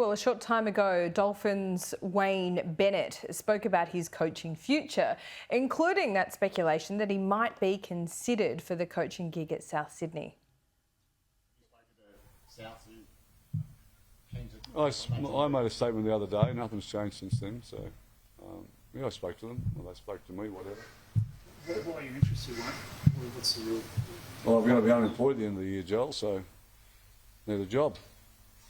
Well, a short time ago, Dolphins' Wayne Bennett spoke about his coaching future, including that speculation that he might be considered for the coaching gig at South Sydney. I made a statement the other day. Nothing's changed since then. So, yeah, I spoke to them. Well, they spoke to me, whatever. Why are you interested, Wayne? What's the real... Well, I'm going to be unemployed at the end of the year, Joel, so I need a job.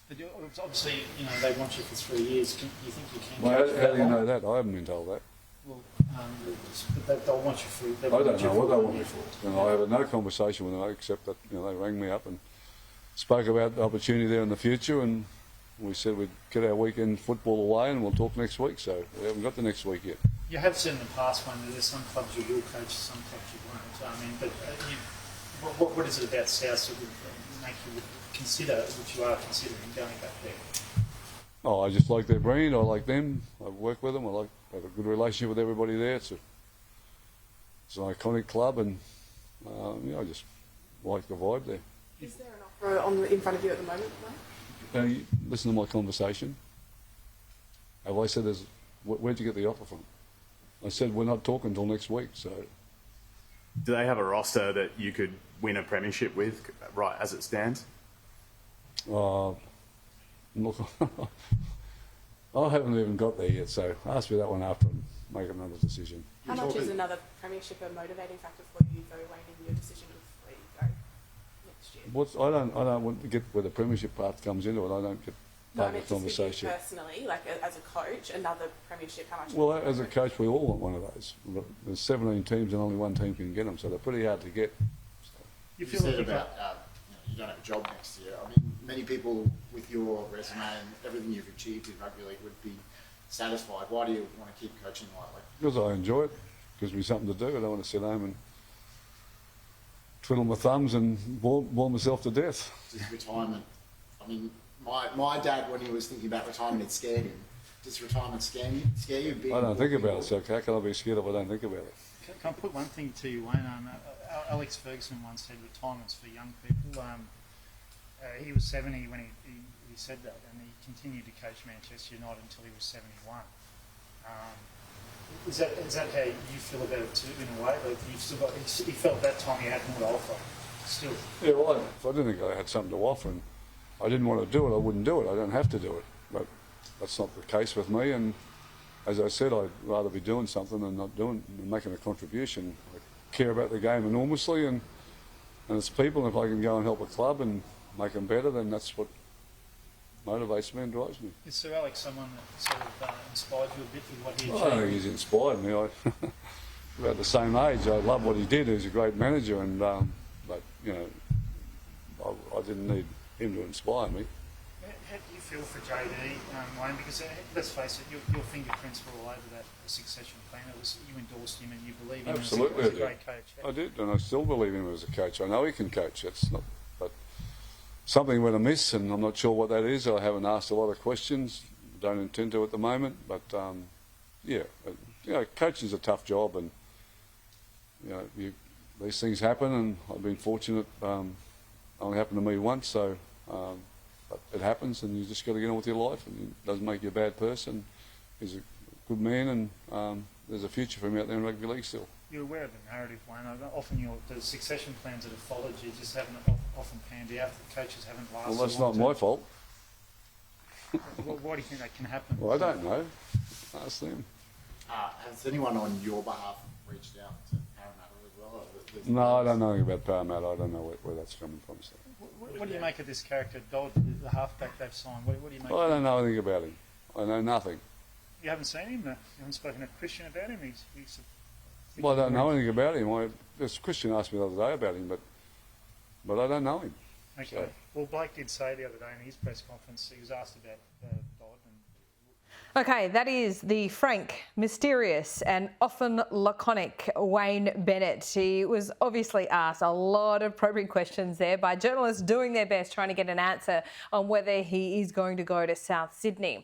But obviously, they want you for 3 years. Do you think you can? Well, how do you know that? I haven't been told that. Well, but they'll want you for... I don't know what they want me for. I had no conversation with them except that they rang me up and spoke about the opportunity there in the future, and we said we'd get our weekend football away and we'll talk next week. So we haven't got the next week yet. You have said in the past, Wayne, that there's some clubs you will coach, some clubs you won't. But what is it about South that would make you consider, which you are considering, going back there? Oh, I just like their brand. I like them. I work with them. I have a good relationship with everybody there. It's an iconic club, and I just like the vibe there. Is there an offer in front of you at the moment, Wayne? Listen to my conversation. Have I said, where'd you get the offer from? I said, we're not talking until next week. So, do they have a roster that you could win a premiership with, right as it stands? Look, I haven't even got there yet, so ask me that one after and make another decision. How much is another premiership a motivating factor for you, though, Wayne, in your decision of where you go next year? I don't want to get where the premiership part comes into it. I don't get part of the conversation. You personally, like as a coach, another premiership, how much? Well, as a coach, we all want one of those. There's 17 teams and only one team can get them, so they're pretty hard to get. So. You said about you don't have a job next year. I mean, many people with your resume and everything you've achieved in rugby league would be satisfied. Why do you want to keep coaching lightly? Because I enjoy it. Gives me something to do. I don't want to sit home and twiddle my thumbs and bore myself to death. Just retirement. I mean, my dad, when he was thinking about retirement, it scared him. Does retirement scare you? I don't think about it, so how can I be scared if I don't think about it? Can I put one thing to you, Wayne? Alex Ferguson once said retirement's for young people. He was 70 when he said that, and he continued to coach Manchester United until he was 71. Is that how you feel about it too, in a way? Like he felt at that time he had more to offer. Still. Yeah, well, if I didn't think I had something to offer and I didn't want to do it, I wouldn't do it. I don't have to do it. But that's not the case with me. And as I said, I'd rather be doing something than not making a contribution. I care about the game enormously, and it's people. And if I can go and help a club and make them better, then that's what motivates me and drives me. Is Sir Alex someone that sort of inspired you a bit with what he achieved? I don't think he's inspired me. We're about the same age. I love what he did. He was a great manager, and but I didn't need him to inspire me. How do you feel for JD, Wayne? Because let's face it, your fingerprints were all over that succession plan. You endorsed him and you believe him as a great coach. I did, and I still believe him as a coach. I know he can coach. That's not, but something went amiss, and I'm not sure what that is. I haven't asked a lot of questions. Don't intend to at the moment. But coaching's a tough job, and these things happen. And I've been fortunate. Only happened to me once, so. But it happens, and you just got to get on with your life, and it doesn't make you a bad person. He's a good man, and there's a future for him out there in rugby league still. You're aware of the narrative, Wayne. Often the succession plans that have followed you just haven't often panned out. The coaches haven't lasted. Well, that's not my fault. Why do you think that can happen? Well, I don't know. Ask them. Has anyone on your behalf reached out to Parramatta as well? No, I don't know anything about Parramatta. I don't know where that's coming from. So. What do you make of this character, Dodd, the halfback they've signed? What do you make? Well, I don't know anything about him. I know nothing. You haven't seen him? You haven't spoken to Christian about him? Well, I don't know anything about him. Christian asked me the other day about him, but I don't know him. Okay. So. Well, Blake did say the other day in his press conference, he was asked about Dodd. Okay, that is the frank, mysterious and often laconic Wayne Bennett. He was obviously asked a lot of probing questions there by journalists doing their best trying to get an answer on whether he is going to go to South Sydney.